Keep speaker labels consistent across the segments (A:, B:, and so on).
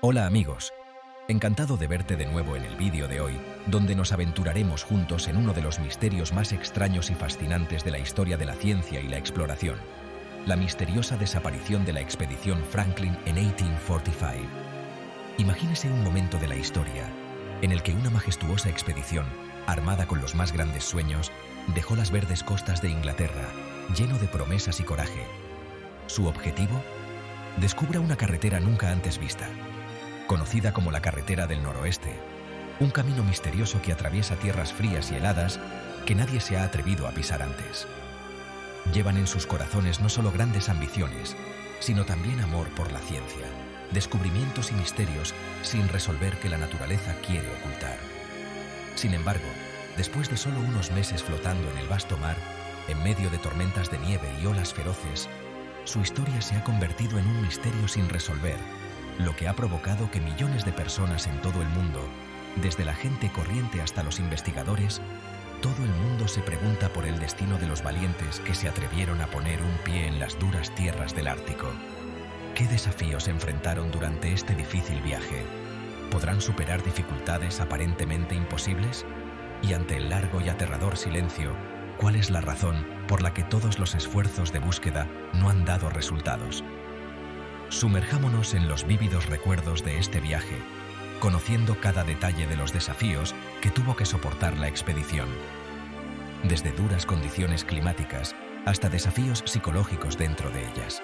A: Hola amigos, encantado de verte de nuevo en el vídeo de hoy, donde nos aventuraremos juntos en uno de los misterios más extraños y fascinantes de la historia de la ciencia y la exploración, la misteriosa desaparición de la expedición Franklin en 1845. Imagínese un momento de la historia en el que una majestuosa expedición, armada con los más grandes sueños, dejó las verdes costas de Inglaterra, lleno de promesas y coraje. ¿Su objetivo? Descubra una carretera nunca antes vista, conocida como la Carretera del Noroeste, un camino misterioso que atraviesa tierras frías y heladas que nadie se ha atrevido a pisar antes. Llevan en sus corazones no solo grandes ambiciones, sino también amor por la ciencia, descubrimientos y misterios sin resolver que la naturaleza quiere ocultar. Sin embargo, después de solo unos meses flotando en el vasto mar, en medio de tormentas de nieve y olas feroces, su historia se ha convertido en un misterio sin resolver, lo que ha provocado que millones de personas en todo el mundo, desde la gente corriente hasta los investigadores, todo el mundo se pregunta por el destino de los valientes que se atrevieron a poner un pie en las duras tierras del Ártico. ¿Qué desafíos enfrentaron durante este difícil viaje? ¿Podrán superar dificultades aparentemente imposibles? Y ante el largo y aterrador silencio, ¿cuál es la razón por la que todos los esfuerzos de búsqueda no han dado resultados? Sumerjámonos en los vívidos recuerdos de este viaje, conociendo cada detalle de los desafíos que tuvo que soportar la expedición. Desde duras condiciones climáticas hasta desafíos psicológicos dentro de ellas.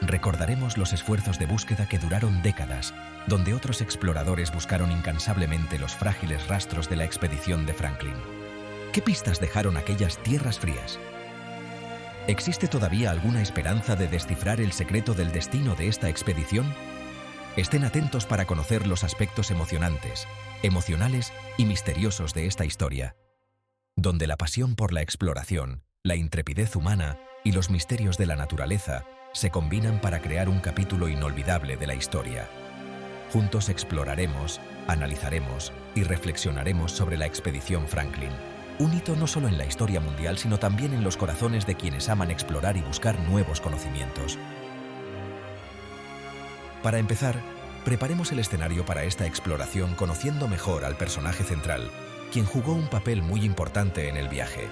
A: Recordaremos los esfuerzos de búsqueda que duraron décadas, donde otros exploradores buscaron incansablemente los frágiles rastros de la expedición de Franklin. ¿Qué pistas dejaron aquellas tierras frías? ¿Existe todavía alguna esperanza de descifrar el secreto del destino de esta expedición? Estén atentos para conocer los aspectos emocionantes, emocionales y misteriosos de esta historia, donde la pasión por la exploración, la intrepidez humana y los misterios de la naturaleza se combinan para crear un capítulo inolvidable de la historia. Juntos exploraremos, analizaremos y reflexionaremos sobre la expedición Franklin. Un hito no solo en la historia mundial, sino también en los corazones de quienes aman explorar y buscar nuevos conocimientos. Para empezar, preparemos el escenario para esta exploración conociendo mejor al personaje central, quien jugó un papel muy importante en el viaje,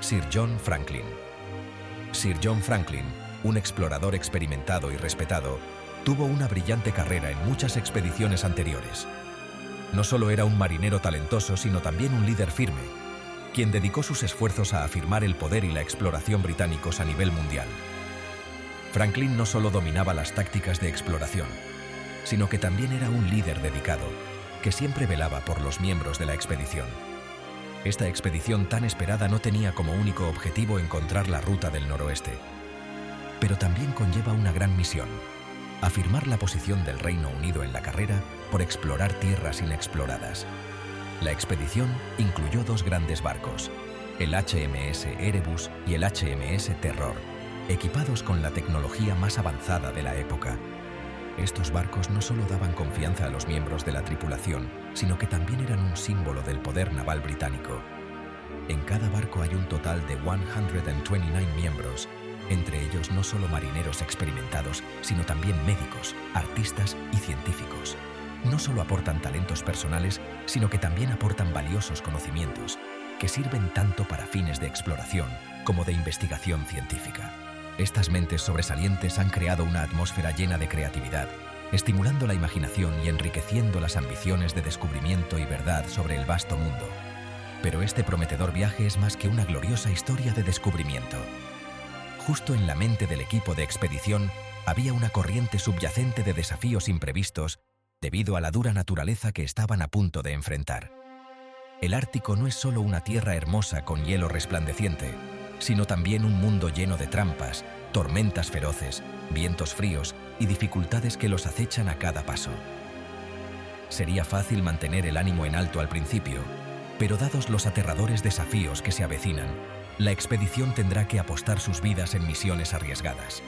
A: Sir John Franklin. Sir John Franklin, un explorador experimentado y respetado, tuvo una brillante carrera en muchas expediciones anteriores. No solo era un marinero talentoso, sino también un líder firme, quien dedicó sus esfuerzos a afirmar el poder y la exploración británicos a nivel mundial. Franklin no solo dominaba las tácticas de exploración, sino que también era un líder dedicado, que siempre velaba por los miembros de la expedición. Esta expedición tan esperada no tenía como único objetivo encontrar la ruta del noroeste, pero también conlleva una gran misión: afirmar la posición del Reino Unido en la carrera por explorar tierras inexploradas. La expedición incluyó dos grandes barcos, el HMS Erebus y el HMS Terror, equipados con la tecnología más avanzada de la época. Estos barcos no solo daban confianza a los miembros de la tripulación, sino que también eran un símbolo del poder naval británico. En cada barco hay un total de 129 miembros, entre ellos no solo marineros experimentados, sino también médicos, artistas y científicos. No solo aportan talentos personales, sino que también aportan valiosos conocimientos, que sirven tanto para fines de exploración como de investigación científica. Estas mentes sobresalientes han creado una atmósfera llena de creatividad, estimulando la imaginación y enriqueciendo las ambiciones de descubrimiento y verdad sobre el vasto mundo. Pero este prometedor viaje es más que una gloriosa historia de descubrimiento. Justo en la mente del equipo de expedición había una corriente subyacente de desafíos imprevistos debido a la dura naturaleza que estaban a punto de enfrentar. El Ártico no es solo una tierra hermosa con hielo resplandeciente, sino también un mundo lleno de trampas, tormentas feroces, vientos fríos y dificultades que los acechan a cada paso. Sería fácil mantener el ánimo en alto al principio, pero dados los aterradores desafíos que se avecinan, la expedición tendrá que apostar sus vidas en misiones arriesgadas.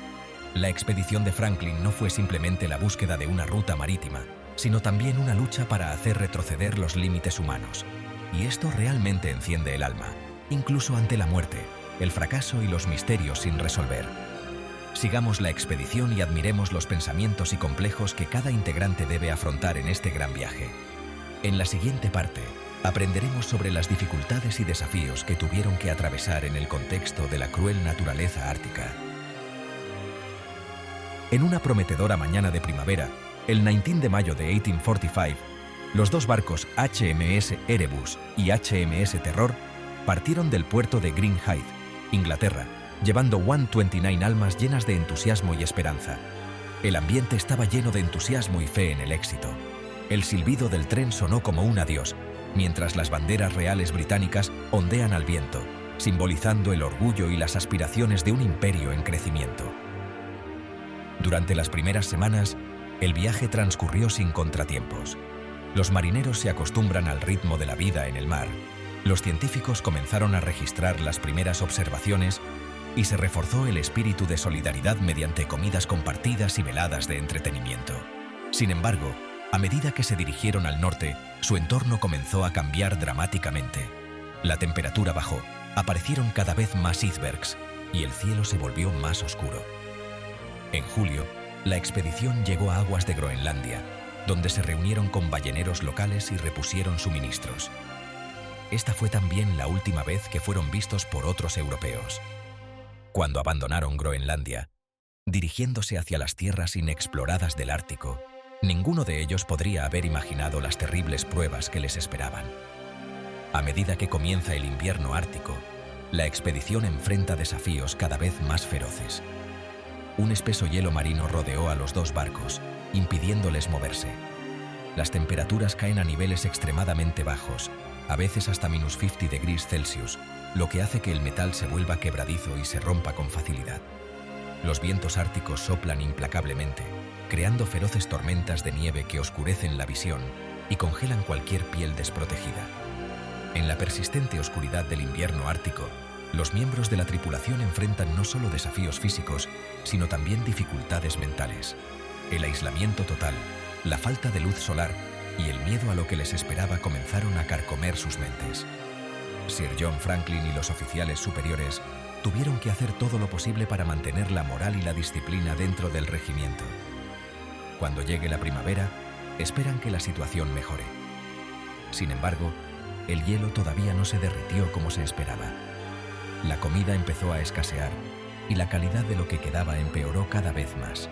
A: La expedición de Franklin no fue simplemente la búsqueda de una ruta marítima, sino también una lucha para hacer retroceder los límites humanos. Y esto realmente enciende el alma, incluso ante la muerte, el fracaso y los misterios sin resolver. Sigamos la expedición y admiremos los pensamientos y complejos que cada integrante debe afrontar en este gran viaje. En la siguiente parte, aprenderemos sobre las dificultades y desafíos que tuvieron que atravesar en el contexto de la cruel naturaleza ártica. En una prometedora mañana de primavera, el 19 de mayo de 1845, los dos barcos HMS Erebus y HMS Terror partieron del puerto de Greenhithe, Inglaterra, llevando 129 almas llenas de entusiasmo y esperanza. El ambiente estaba lleno de entusiasmo y fe en el éxito. El silbido del tren sonó como un adiós, mientras las banderas reales británicas ondean al viento, simbolizando el orgullo y las aspiraciones de un imperio en crecimiento. Durante las primeras semanas, el viaje transcurrió sin contratiempos. Los marineros se acostumbran al ritmo de la vida en el mar. Los científicos comenzaron a registrar las primeras observaciones y se reforzó el espíritu de solidaridad mediante comidas compartidas y veladas de entretenimiento. Sin embargo, a medida que se dirigieron al norte, su entorno comenzó a cambiar dramáticamente. La temperatura bajó, aparecieron cada vez más icebergs y el cielo se volvió más oscuro. En julio, la expedición llegó a aguas de Groenlandia, donde se reunieron con balleneros locales y repusieron suministros. Esta fue también la última vez que fueron vistos por otros europeos. Cuando abandonaron Groenlandia, dirigiéndose hacia las tierras inexploradas del Ártico, ninguno de ellos podría haber imaginado las terribles pruebas que les esperaban. A medida que comienza el invierno ártico, la expedición enfrenta desafíos cada vez más feroces. Un espeso hielo marino rodeó a los dos barcos, impidiéndoles moverse. Las temperaturas caen a niveles extremadamente bajos, a veces hasta -50°C, lo que hace que el metal se vuelva quebradizo y se rompa con facilidad. Los vientos árticos soplan implacablemente, creando feroces tormentas de nieve que oscurecen la visión y congelan cualquier piel desprotegida. En la persistente oscuridad del invierno ártico, los miembros de la tripulación enfrentan no solo desafíos físicos, sino también dificultades mentales. El aislamiento total, la falta de luz solar y el miedo a lo que les esperaba comenzaron a carcomer sus mentes. Sir John Franklin y los oficiales superiores tuvieron que hacer todo lo posible para mantener la moral y la disciplina dentro del regimiento. Cuando llegue la primavera, esperan que la situación mejore. Sin embargo, el hielo todavía no se derritió como se esperaba. La comida empezó a escasear y la calidad de lo que quedaba empeoró cada vez más.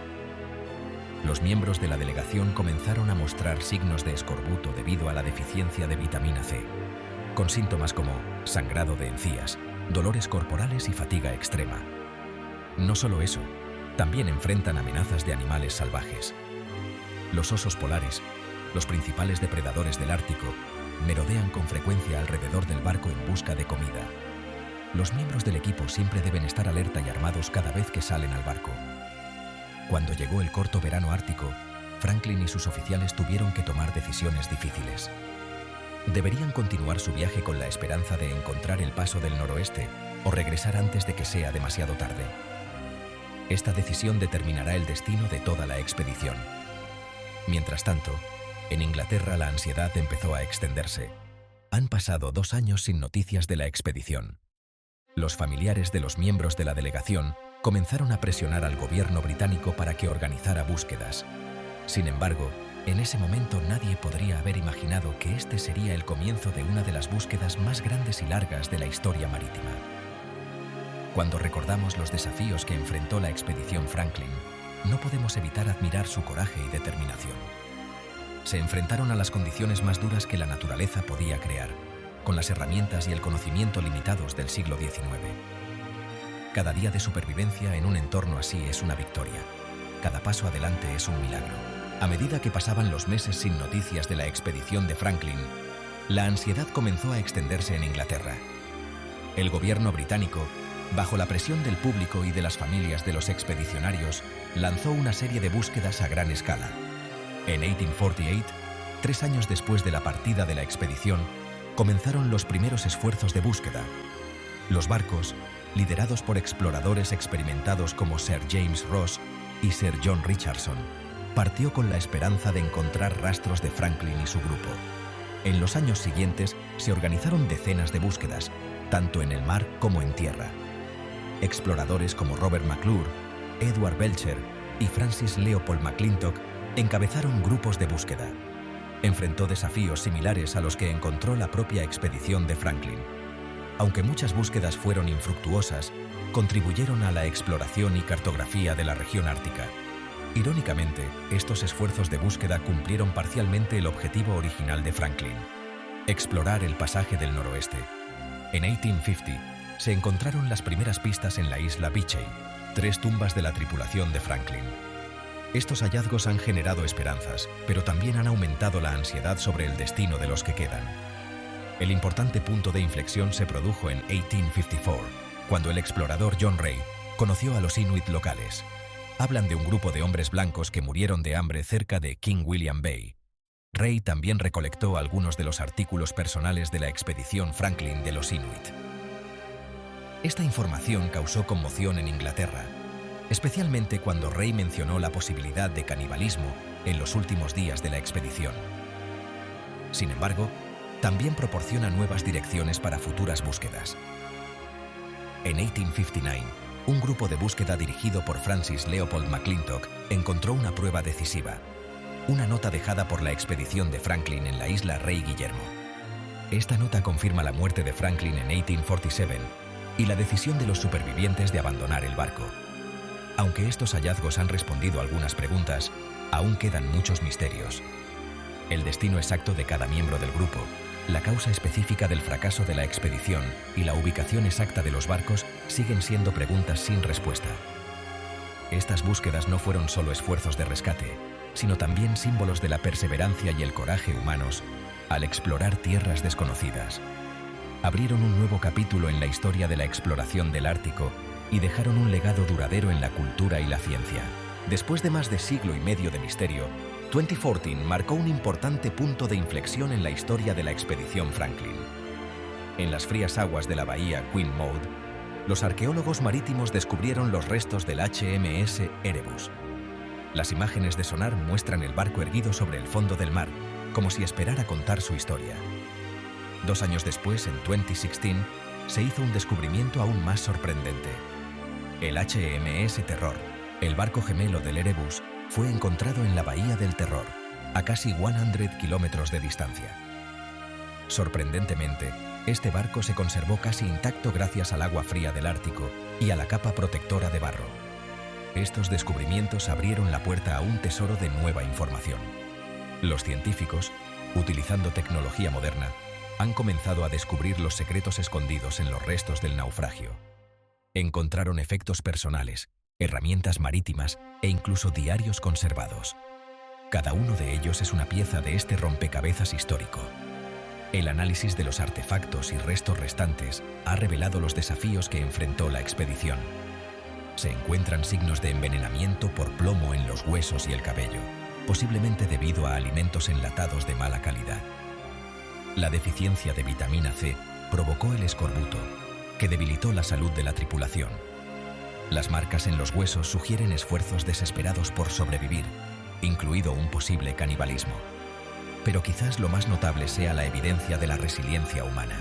A: Los miembros de la delegación comenzaron a mostrar signos de escorbuto debido a la deficiencia de vitamina C, con síntomas como sangrado de encías, dolores corporales y fatiga extrema. No solo eso, también enfrentan amenazas de animales salvajes. Los osos polares, los principales depredadores del Ártico, merodean con frecuencia alrededor del barco en busca de comida. Los miembros del equipo siempre deben estar alerta y armados cada vez que salen al barco. Cuando llegó el corto verano ártico, Franklin y sus oficiales tuvieron que tomar decisiones difíciles. ¿Deberían continuar su viaje con la esperanza de encontrar el paso del noroeste o regresar antes de que sea demasiado tarde? Esta decisión determinará el destino de toda la expedición. Mientras tanto, en Inglaterra la ansiedad empezó a extenderse. Han pasado 2 años sin noticias de la expedición. Los familiares de los miembros de la delegación comenzaron a presionar al gobierno británico para que organizara búsquedas. Sin embargo, en ese momento nadie podría haber imaginado que este sería el comienzo de una de las búsquedas más grandes y largas de la historia marítima. Cuando recordamos los desafíos que enfrentó la expedición Franklin, no podemos evitar admirar su coraje y determinación. Se enfrentaron a las condiciones más duras que la naturaleza podía crear, con las herramientas y el conocimiento limitados del siglo XIX. Cada día de supervivencia en un entorno así es una victoria. Cada paso adelante es un milagro. A medida que pasaban los meses sin noticias de la expedición de Franklin, la ansiedad comenzó a extenderse en Inglaterra. El gobierno británico, bajo la presión del público y de las familias de los expedicionarios, lanzó una serie de búsquedas a gran escala. En 1848, 3 años después de la partida de la expedición, comenzaron los primeros esfuerzos de búsqueda. Los barcos, liderados por exploradores experimentados como Sir James Ross y Sir John Richardson, partió con la esperanza de encontrar rastros de Franklin y su grupo. En los años siguientes se organizaron decenas de búsquedas, tanto en el mar como en tierra. Exploradores como Robert McClure, Edward Belcher y Francis Leopold McClintock encabezaron grupos de búsqueda. Enfrentó desafíos similares a los que encontró la propia expedición de Franklin. Aunque muchas búsquedas fueron infructuosas, contribuyeron a la exploración y cartografía de la región ártica. Irónicamente, estos esfuerzos de búsqueda cumplieron parcialmente el objetivo original de Franklin: explorar el pasaje del noroeste. En 1850 se encontraron las primeras pistas en la isla Beechey, 3 tumbas de la tripulación de Franklin. Estos hallazgos han generado esperanzas, pero también han aumentado la ansiedad sobre el destino de los que quedan. El importante punto de inflexión se produjo en 1854, cuando el explorador John Ray conoció a los Inuit locales. Hablan de un grupo de hombres blancos que murieron de hambre cerca de King William Bay. Ray también recolectó algunos de los artículos personales de la expedición Franklin de los Inuit. Esta información causó conmoción en Inglaterra, especialmente cuando Ray mencionó la posibilidad de canibalismo en los últimos días de la expedición. Sin embargo, también proporciona nuevas direcciones para futuras búsquedas. En 1859, un grupo de búsqueda dirigido por Francis Leopold McClintock encontró una prueba decisiva: una nota dejada por la expedición de Franklin en la isla Rey Guillermo. Esta nota confirma la muerte de Franklin en 1847 y la decisión de los supervivientes de abandonar el barco. Aunque estos hallazgos han respondido a algunas preguntas, aún quedan muchos misterios. El destino exacto de cada miembro del grupo, la causa específica del fracaso de la expedición y la ubicación exacta de los barcos siguen siendo preguntas sin respuesta. Estas búsquedas no fueron solo esfuerzos de rescate, sino también símbolos de la perseverancia y el coraje humanos al explorar tierras desconocidas. Abrieron un nuevo capítulo en la historia de la exploración del Ártico y dejaron un legado duradero en la cultura y la ciencia. Después de más de siglo y medio de misterio, 2014 marcó un importante punto de inflexión en la historia de la expedición Franklin. En las frías aguas de la bahía Queen Maud, los arqueólogos marítimos descubrieron los restos del HMS Erebus. Las imágenes de sonar muestran el barco erguido sobre el fondo del mar, como si esperara contar su historia. 2 años después, en 2016, se hizo un descubrimiento aún más sorprendente. El HMS Terror, el barco gemelo del Erebus, fue encontrado en la Bahía del Terror, a casi 100 kilómetros de distancia. Sorprendentemente, este barco se conservó casi intacto gracias al agua fría del Ártico y a la capa protectora de barro. Estos descubrimientos abrieron la puerta a un tesoro de nueva información. Los científicos, utilizando tecnología moderna, han comenzado a descubrir los secretos escondidos en los restos del naufragio. Encontraron efectos personales, herramientas marítimas e incluso diarios conservados. Cada uno de ellos es una pieza de este rompecabezas histórico. El análisis de los artefactos y restos restantes ha revelado los desafíos que enfrentó la expedición. Se encuentran signos de envenenamiento por plomo en los huesos y el cabello, posiblemente debido a alimentos enlatados de mala calidad. La deficiencia de vitamina C provocó el escorbuto, que debilitó la salud de la tripulación. Las marcas en los huesos sugieren esfuerzos desesperados por sobrevivir, incluido un posible canibalismo. Pero quizás lo más notable sea la evidencia de la resiliencia humana.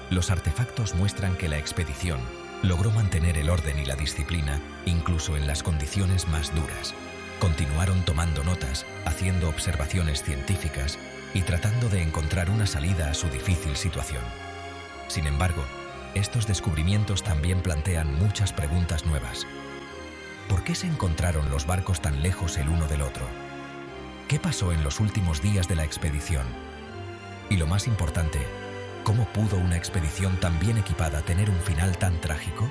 A: Los artefactos muestran que la expedición logró mantener el orden y la disciplina incluso en las condiciones más duras. Continuaron tomando notas, haciendo observaciones científicas y tratando de encontrar una salida a su difícil situación. Sin embargo, estos descubrimientos también plantean muchas preguntas nuevas. ¿Por qué se encontraron los barcos tan lejos el uno del otro? ¿Qué pasó en los últimos días de la expedición? Y lo más importante, ¿cómo pudo una expedición tan bien equipada tener un final tan trágico?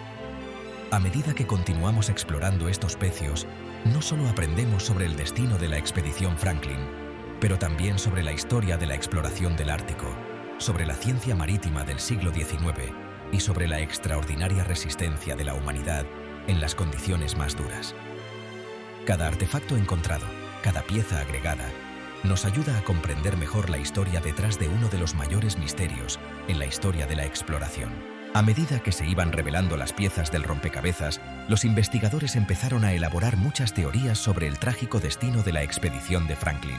A: A medida que continuamos explorando estos pecios, no solo aprendemos sobre el destino de la expedición Franklin, pero también sobre la historia de la exploración del Ártico, sobre la ciencia marítima del siglo XIX y sobre la extraordinaria resistencia de la humanidad en las condiciones más duras. Cada artefacto encontrado, cada pieza agregada, nos ayuda a comprender mejor la historia detrás de uno de los mayores misterios en la historia de la exploración. A medida que se iban revelando las piezas del rompecabezas, los investigadores empezaron a elaborar muchas teorías sobre el trágico destino de la expedición de Franklin.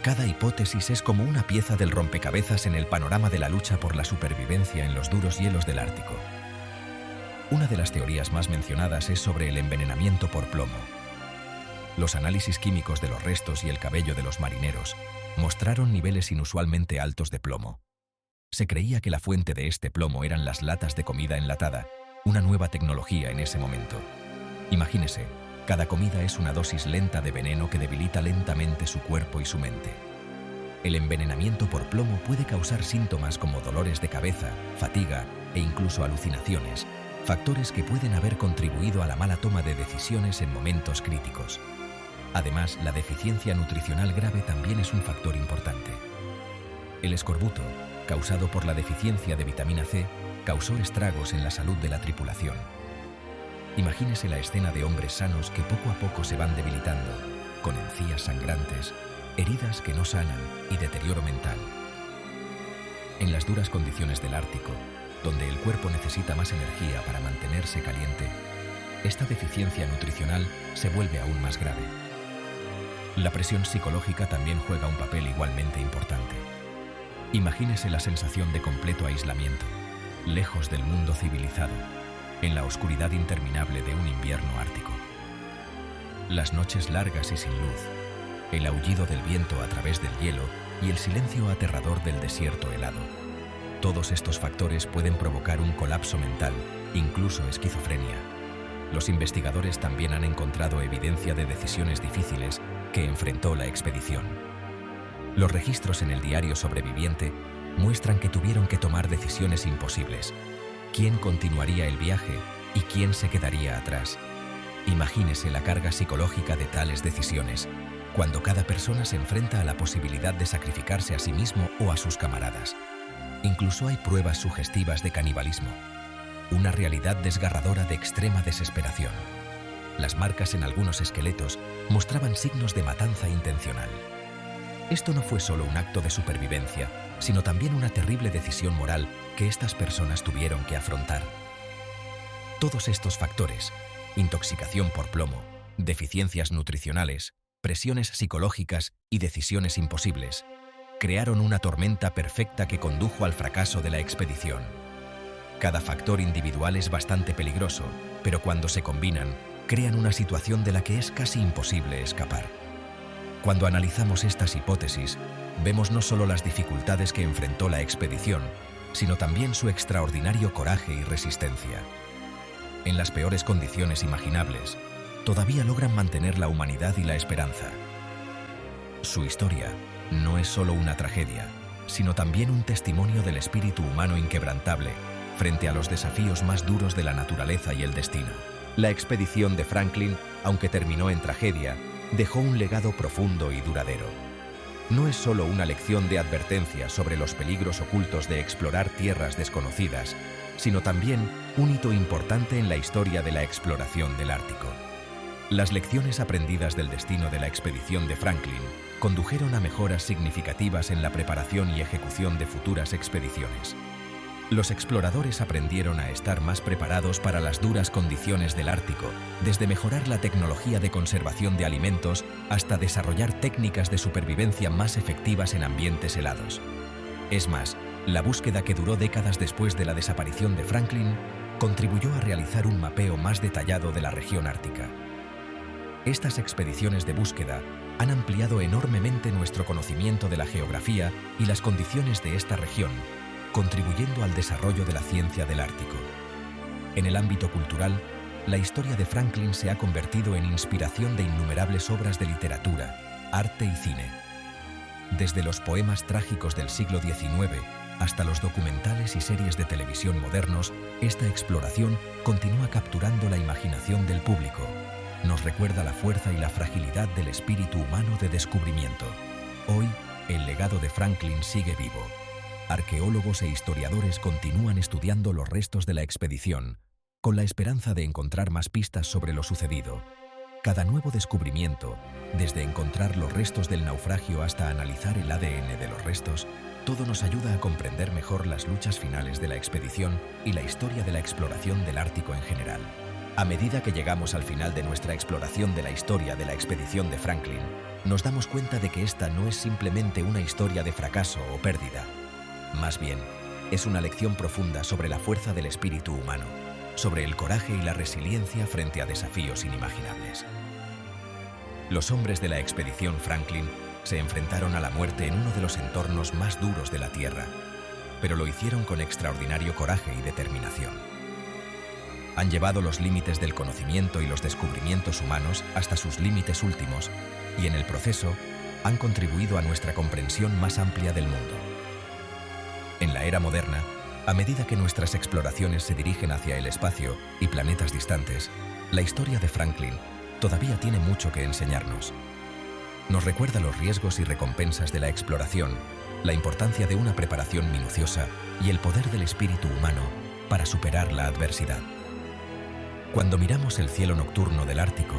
A: Cada hipótesis es como una pieza del rompecabezas en el panorama de la lucha por la supervivencia en los duros hielos del Ártico. Una de las teorías más mencionadas es sobre el envenenamiento por plomo. Los análisis químicos de los restos y el cabello de los marineros mostraron niveles inusualmente altos de plomo. Se creía que la fuente de este plomo eran las latas de comida enlatada, una nueva tecnología en ese momento. Imagínese, cada comida es una dosis lenta de veneno que debilita lentamente su cuerpo y su mente. El envenenamiento por plomo puede causar síntomas como dolores de cabeza, fatiga e incluso alucinaciones, factores que pueden haber contribuido a la mala toma de decisiones en momentos críticos. Además, la deficiencia nutricional grave también es un factor importante. El escorbuto, causado por la deficiencia de vitamina C, causó estragos en la salud de la tripulación. Imagínese la escena de hombres sanos que poco a poco se van debilitando, con encías sangrantes, heridas que no sanan y deterioro mental. En las duras condiciones del Ártico, donde el cuerpo necesita más energía para mantenerse caliente, esta deficiencia nutricional se vuelve aún más grave. La presión psicológica también juega un papel igualmente importante. Imagínese la sensación de completo aislamiento, lejos del mundo civilizado, en la oscuridad interminable de un invierno ártico. Las noches largas y sin luz, el aullido del viento a través del hielo y el silencio aterrador del desierto helado. Todos estos factores pueden provocar un colapso mental, incluso esquizofrenia. Los investigadores también han encontrado evidencia de decisiones difíciles que enfrentó la expedición. Los registros en el diario sobreviviente muestran que tuvieron que tomar decisiones imposibles. ¿Quién continuaría el viaje y quién se quedaría atrás? Imagínese la carga psicológica de tales decisiones, cuando cada persona se enfrenta a la posibilidad de sacrificarse a sí mismo o a sus camaradas. Incluso hay pruebas sugestivas de canibalismo, una realidad desgarradora de extrema desesperación. Las marcas en algunos esqueletos mostraban signos de matanza intencional. Esto no fue solo un acto de supervivencia, sino también una terrible decisión moral que estas personas tuvieron que afrontar. Todos estos factores, intoxicación por plomo, deficiencias nutricionales, presiones psicológicas y decisiones imposibles, crearon una tormenta perfecta que condujo al fracaso de la expedición. Cada factor individual es bastante peligroso, pero cuando se combinan, crean una situación de la que es casi imposible escapar. Cuando analizamos estas hipótesis, vemos no solo las dificultades que enfrentó la expedición, sino también su extraordinario coraje y resistencia. En las peores condiciones imaginables, todavía logran mantener la humanidad y la esperanza. Su historia no es solo una tragedia, sino también un testimonio del espíritu humano inquebrantable frente a los desafíos más duros de la naturaleza y el destino. La expedición de Franklin, aunque terminó en tragedia, dejó un legado profundo y duradero. No es solo una lección de advertencia sobre los peligros ocultos de explorar tierras desconocidas, sino también un hito importante en la historia de la exploración del Ártico. Las lecciones aprendidas del destino de la expedición de Franklin condujeron a mejoras significativas en la preparación y ejecución de futuras expediciones. Los exploradores aprendieron a estar más preparados para las duras condiciones del Ártico, desde mejorar la tecnología de conservación de alimentos hasta desarrollar técnicas de supervivencia más efectivas en ambientes helados. Es más, la búsqueda que duró décadas después de la desaparición de Franklin contribuyó a realizar un mapeo más detallado de la región ártica. Estas expediciones de búsqueda han ampliado enormemente nuestro conocimiento de la geografía y las condiciones de esta región, contribuyendo al desarrollo de la ciencia del Ártico. En el ámbito cultural, la historia de Franklin se ha convertido en inspiración de innumerables obras de literatura, arte y cine. Desde los poemas trágicos del siglo XIX hasta los documentales y series de televisión modernos, esta exploración continúa capturando la imaginación del público. Nos recuerda la fuerza y la fragilidad del espíritu humano de descubrimiento. Hoy, el legado de Franklin sigue vivo. Arqueólogos e historiadores continúan estudiando los restos de la expedición, con la esperanza de encontrar más pistas sobre lo sucedido. Cada nuevo descubrimiento, desde encontrar los restos del naufragio hasta analizar el ADN de los restos, todo nos ayuda a comprender mejor las luchas finales de la expedición y la historia de la exploración del Ártico en general. A medida que llegamos al final de nuestra exploración de la historia de la expedición de Franklin, nos damos cuenta de que esta no es simplemente una historia de fracaso o pérdida. Más bien, es una lección profunda sobre la fuerza del espíritu humano. sobre el coraje y la resiliencia frente a desafíos inimaginables. Los hombres de la expedición Franklin se enfrentaron a la muerte en uno de los entornos más duros de la Tierra, pero lo hicieron con extraordinario coraje y determinación. Han llevado los límites del conocimiento y los descubrimientos humanos hasta sus límites últimos y en el proceso han contribuido a nuestra comprensión más amplia del mundo. En la era moderna, a medida que nuestras exploraciones se dirigen hacia el espacio y planetas distantes, la historia de Franklin todavía tiene mucho que enseñarnos. Nos recuerda los riesgos y recompensas de la exploración, la importancia de una preparación minuciosa y el poder del espíritu humano para superar la adversidad. Cuando miramos el cielo nocturno del Ártico,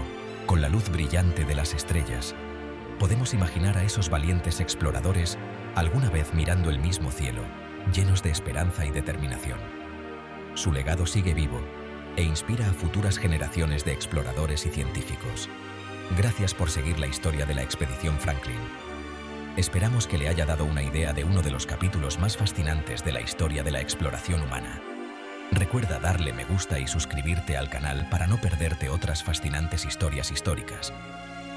A: con la luz brillante de las estrellas, podemos imaginar a esos valientes exploradores alguna vez mirando el mismo cielo, llenos de esperanza y determinación. Su legado sigue vivo e inspira a futuras generaciones de exploradores y científicos. Gracias por seguir la historia de la expedición Franklin. Esperamos que le haya dado una idea de uno de los capítulos más fascinantes de la historia de la exploración humana. Recuerda darle me gusta y suscribirte al canal para no perderte otras fascinantes historias históricas.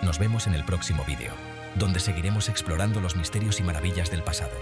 A: Nos vemos en el próximo vídeo, donde seguiremos explorando los misterios y maravillas del pasado.